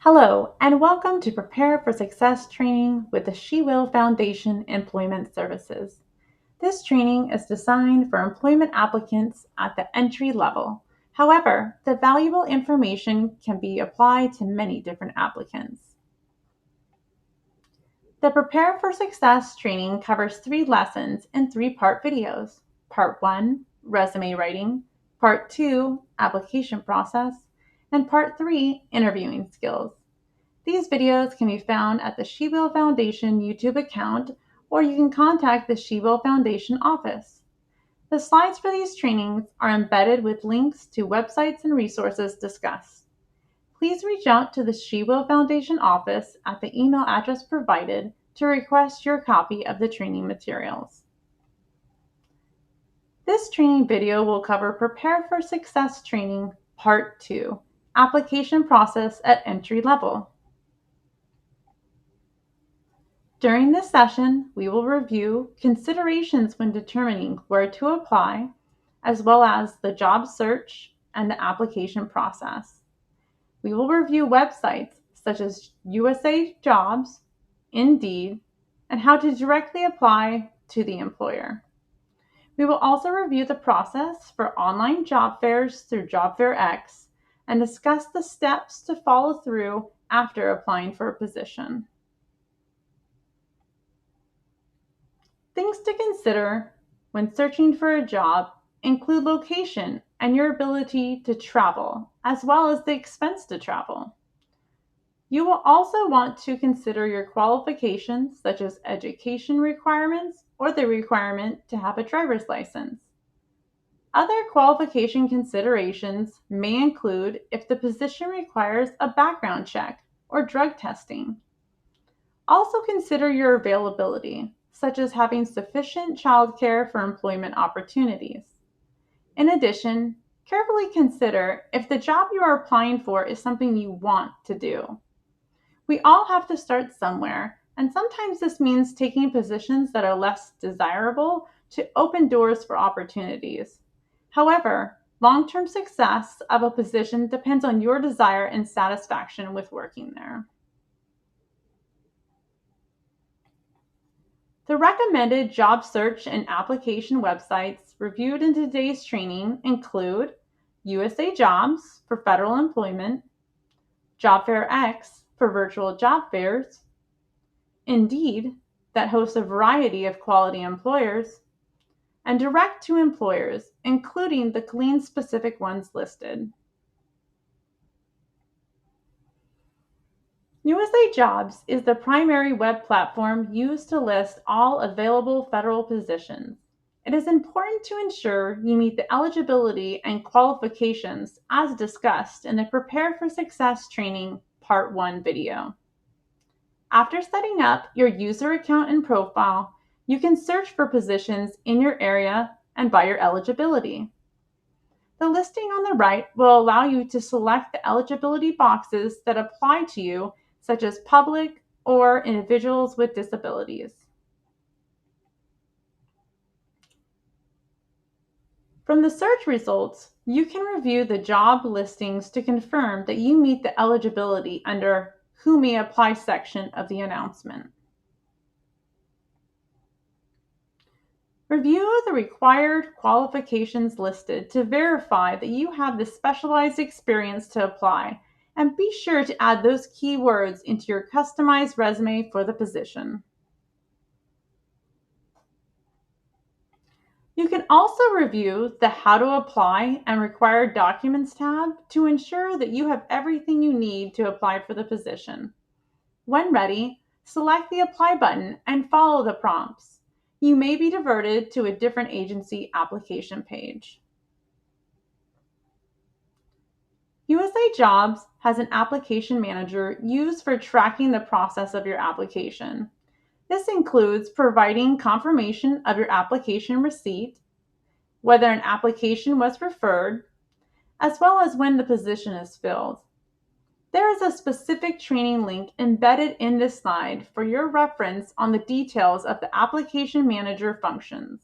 Hello, and welcome to Prepare for Success training with the She Will Foundation Employment Services. This training is designed for employment applicants at the entry level. However, the valuable information can be applied to many different applicants. The Prepare for Success training covers 3 lessons in 3-part videos. Part 1, resume writing, Part 2, application process, and Part 3, interviewing skills. These videos can be found at the She Will Foundation YouTube account, or you can contact the She Will Foundation office. The slides for these trainings are embedded with links to websites and resources discussed. Please reach out to the She Will Foundation office at the email address provided to request your copy of the training materials. This training video will cover Prepare for Success Training Part 2, Application Process at Entry Level. During this session, we will review considerations when determining where to apply, as well as the job search and the application process. We will review websites such as USA Jobs, Indeed, and how to directly apply to the employer. We will also review the process for online job fairs through Job Fair X and discuss the steps to follow through after applying for a position. Things to consider when searching for a job include location and your ability to travel, as well as the expense to travel. You will also want to consider your qualifications, such as education requirements or the requirement to have a driver's license. Other qualification considerations may include if the position requires a background check or drug testing. Also consider your availability, such as having sufficient childcare for employment opportunities. In addition, carefully consider if the job you are applying for is something you want to do. We all have to start somewhere, and sometimes this means taking positions that are less desirable to open doors for opportunities. However, long-term success of a position depends on your desire and satisfaction with working there. The recommended job search and application websites reviewed in today's training include USA Jobs for federal employment, Job Fair X for virtual job fairs, Indeed, that hosts a variety of quality employers, and direct to employers, including the clean specific ones listed. USA Jobs is the primary web platform used to list all available federal positions. It is important to ensure you meet the eligibility and qualifications as discussed in the Prepare for Success Training Part 1 video. After setting up your user account and profile, you can search for positions in your area and by your eligibility. The listing on the right will allow you to select the eligibility boxes that apply to you, such as public or individuals with disabilities. From the search results, you can review the job listings to confirm that you meet the eligibility under Who May Apply section of the announcement. Review the required qualifications listed to verify that you have the specialized experience to apply, and be sure to add those keywords into your customized resume for the position. You can also review the How to Apply and Required Documents tab to ensure that you have everything you need to apply for the position. When ready, select the Apply button and follow the prompts. You may be diverted to a different agency application page. USA Jobs has an application manager used for tracking the process of your application. This includes providing confirmation of your application receipt, whether an application was referred, as well as when the position is filled. There is a specific training link embedded in this slide for your reference on the details of the application manager functions.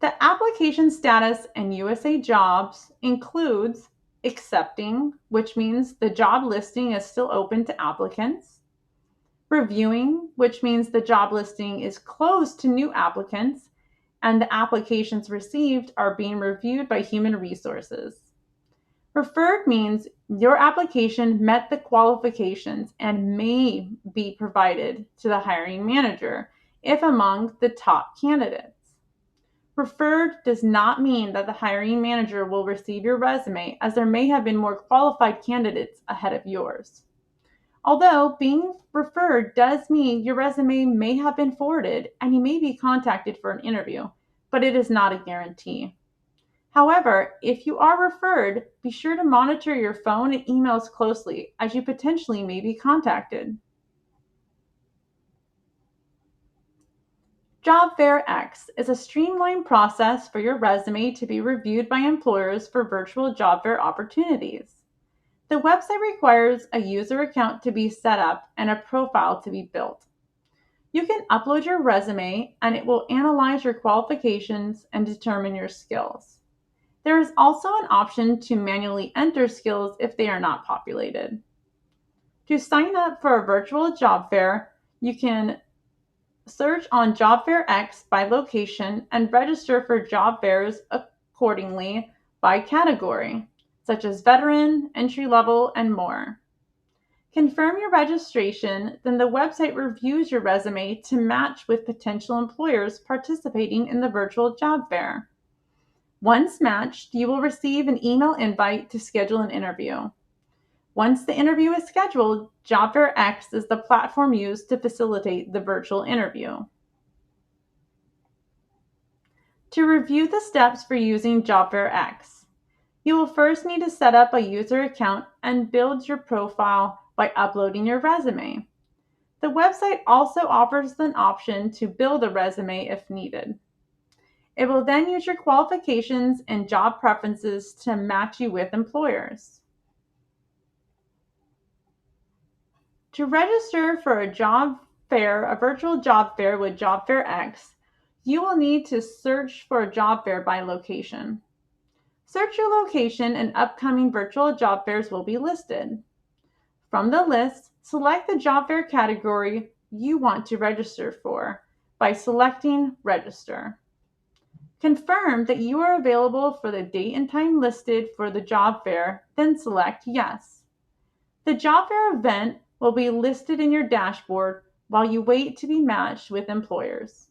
The application status in USA Jobs includes accepting, which means the job listing is still open to applicants, reviewing, which means the job listing is closed to new applicants and the applications received are being reviewed by human resources. Preferred means your application met the qualifications and may be provided to the hiring manager if among the top candidates. Preferred does not mean that the hiring manager will receive your resume, as there may have been more qualified candidates ahead of yours. Although being referred does mean your resume may have been forwarded and you may be contacted for an interview, but it is not a guarantee. However, if you are referred, be sure to monitor your phone and emails closely, as you potentially may be contacted. Job Fair X is a streamlined process for your resume to be reviewed by employers for virtual job fair opportunities. The website requires a user account to be set up and a profile to be built. You can upload your resume and it will analyze your qualifications and determine your skills. There is also an option to manually enter skills if they are not populated. To sign up for a virtual job fair, you can search on Job Fair X by location and register for job fairs accordingly by category, such as veteran, entry level, and more. Confirm your registration, then the website reviews your resume to match with potential employers participating in the virtual job fair. Once matched, you will receive an email invite to schedule an interview. Once the interview is scheduled, Job Fair X is the platform used to facilitate the virtual interview. To review the steps for using Job Fair X, you will first need to set up a user account and build your profile by uploading your resume. The website also offers an option to build a resume if needed. It will then use your qualifications and job preferences to match you with employers. To register for a job fair, a virtual job fair with Job Fair X, you will need to search for a job fair by location. Search your location and upcoming virtual job fairs will be listed. From the list, select the job fair category you want to register for by selecting Register. Confirm that you are available for the date and time listed for the job fair, then select Yes. The job fair event will be listed in your dashboard while you wait to be matched with employers.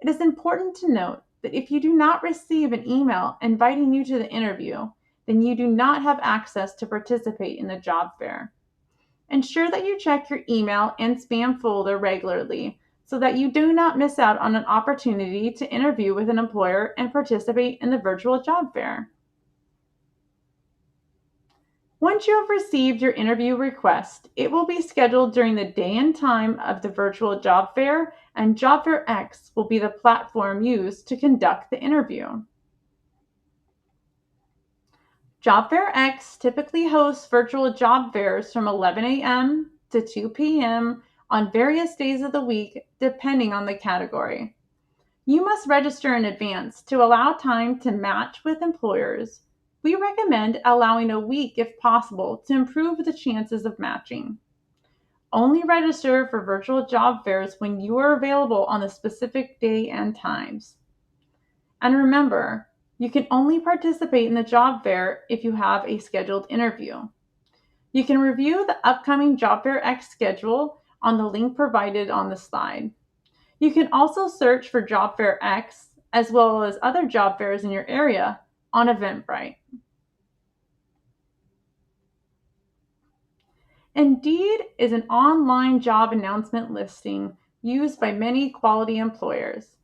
It is important to note that if you do not receive an email inviting you to the interview, then you do not have access to participate in the job fair. Ensure that you check your email and spam folder regularly so that you do not miss out on an opportunity to interview with an employer and participate in the virtual job fair. Once you have received your interview request, it will be scheduled during the day and time of the virtual job fair, and Job Fair X will be the platform used to conduct the interview. Job Fair X typically hosts virtual job fairs from 11 a.m. to 2 p.m. on various days of the week, depending on the category. You must register in advance to allow time to match with employers. We recommend allowing a week if possible to improve the chances of matching. Only register for virtual job fairs when you are available on a specific day and times. And remember, you can only participate in the job fair if you have a scheduled interview. You can review the upcoming Job Fair X schedule on the link provided on the slide. You can also search for Job Fair X as well as other job fairs in your area on Eventbrite. Indeed is an online job announcement listing used by many quality employers.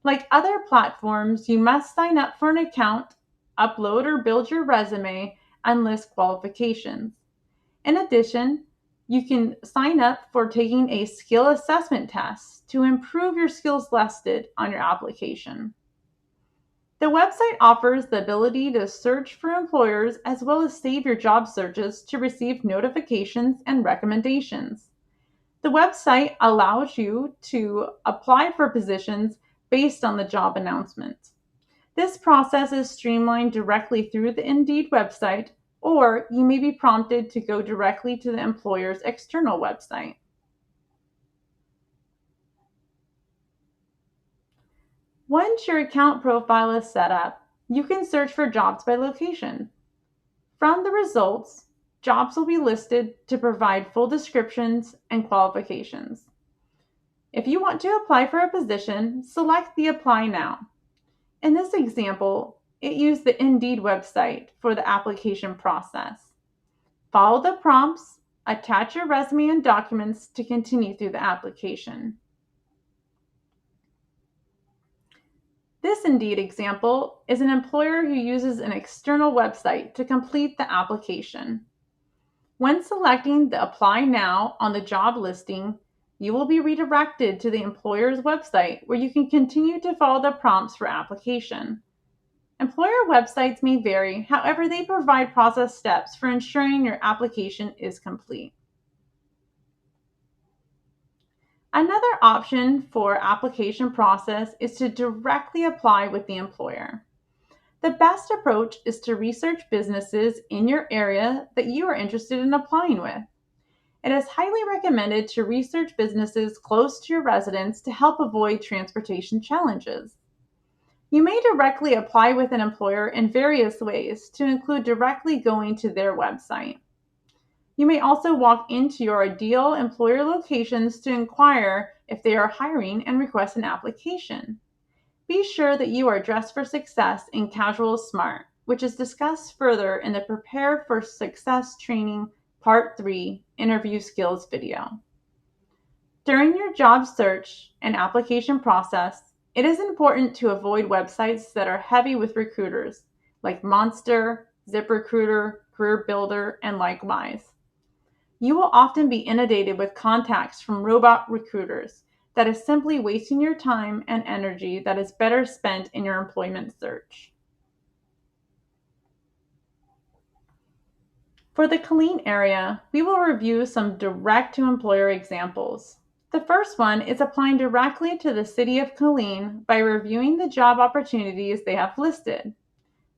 Like other platforms, you must sign up for an account, upload or build your resume, and list qualifications. In addition, you can sign up for taking a skill assessment test to improve your skills listed on your application. The website offers the ability to search for employers as well as save your job searches to receive notifications and recommendations. The website allows you to apply for positions based on the job announcement. This process is streamlined directly through the Indeed website or you may be prompted to go directly to the employer's external website. Once your account profile is set up, you can search for jobs by location. From the results, jobs will be listed to provide full descriptions and qualifications. If you want to apply for a position, select the Apply Now. In this example, it used the Indeed website for the application process. Follow the prompts, attach your resume and documents to continue through the application. This Indeed example is an employer who uses an external website to complete the application. When selecting the Apply Now on the job listing, you will be redirected to the employer's website where you can continue to follow the prompts for application. Employer websites may vary, however, they provide process steps for ensuring your application is complete. Another option for application process is to directly apply with the employer. The best approach is to research businesses in your area that you are interested in applying with. It is highly recommended to research businesses close to your residence to help avoid transportation challenges. You may directly apply with an employer in various ways, to include directly going to their website. You may also walk into your ideal employer locations to inquire if they are hiring and request an application. Be sure that you are dressed for success in casual smart, which is discussed further in the Prepare for Success Training Part 3 Interview Skills video. During your job search and application process, it is important to avoid websites that are heavy with recruiters, like Monster, ZipRecruiter, CareerBuilder, and likewise. You will often be inundated with contacts from robot recruiters that is simply wasting your time and energy that is better spent in your employment search. For the Killeen area, we will review some direct-to-employer examples. The first one is applying directly to the City of Killeen by reviewing the job opportunities they have listed.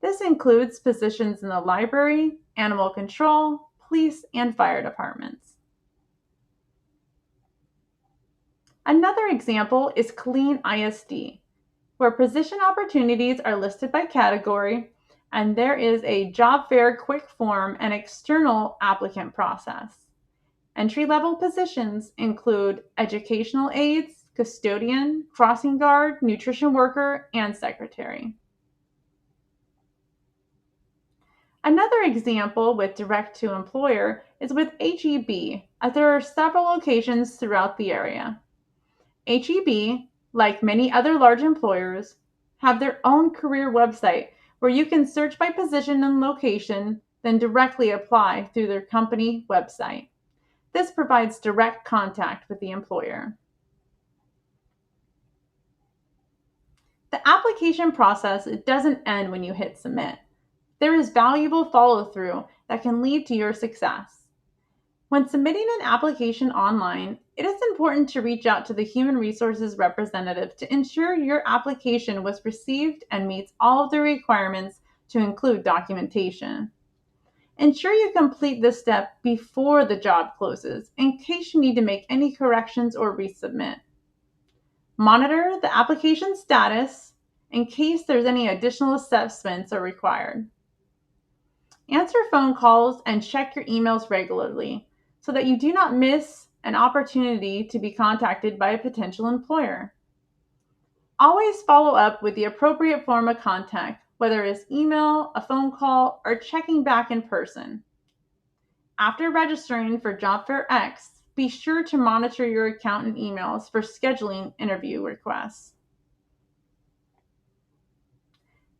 This includes positions in the library, animal control, police, and fire departments. Another example is Killeen ISD, where position opportunities are listed by category, and there is a job fair quick form and external applicant process. Entry-level positions include educational aides, custodian, crossing guard, nutrition worker, and secretary. Another example with direct-to-employer is with HEB, as there are several locations throughout the area. HEB, like many other large employers, have their own career website where you can search by position and location, then directly apply through their company website. This provides direct contact with the employer. The application process doesn't end when you hit submit. There is valuable follow-through that can lead to your success. When submitting an application online, it is important to reach out to the human resources representative to ensure your application was received and meets all of the requirements to include documentation. Ensure you complete this step before the job closes in case you need to make any corrections or resubmit. Monitor the application status in case there's any additional assessments are required. Answer phone calls and check your emails regularly so that you do not miss an opportunity to be contacted by a potential employer. Always follow up with the appropriate form of contact, whether it's email, a phone call, or checking back in person. After registering for Job Fair X, be sure to monitor your account and emails for scheduling interview requests.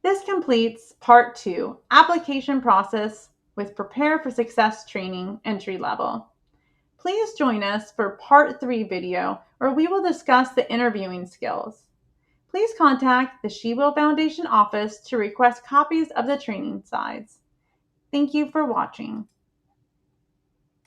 This completes Part 2, Application Process with Prepare for Success Training Entry Level. Please join us for Part 3 video where we will discuss the interviewing skills. Please contact the She Will Foundation office to request copies of the training slides. Thank you for watching.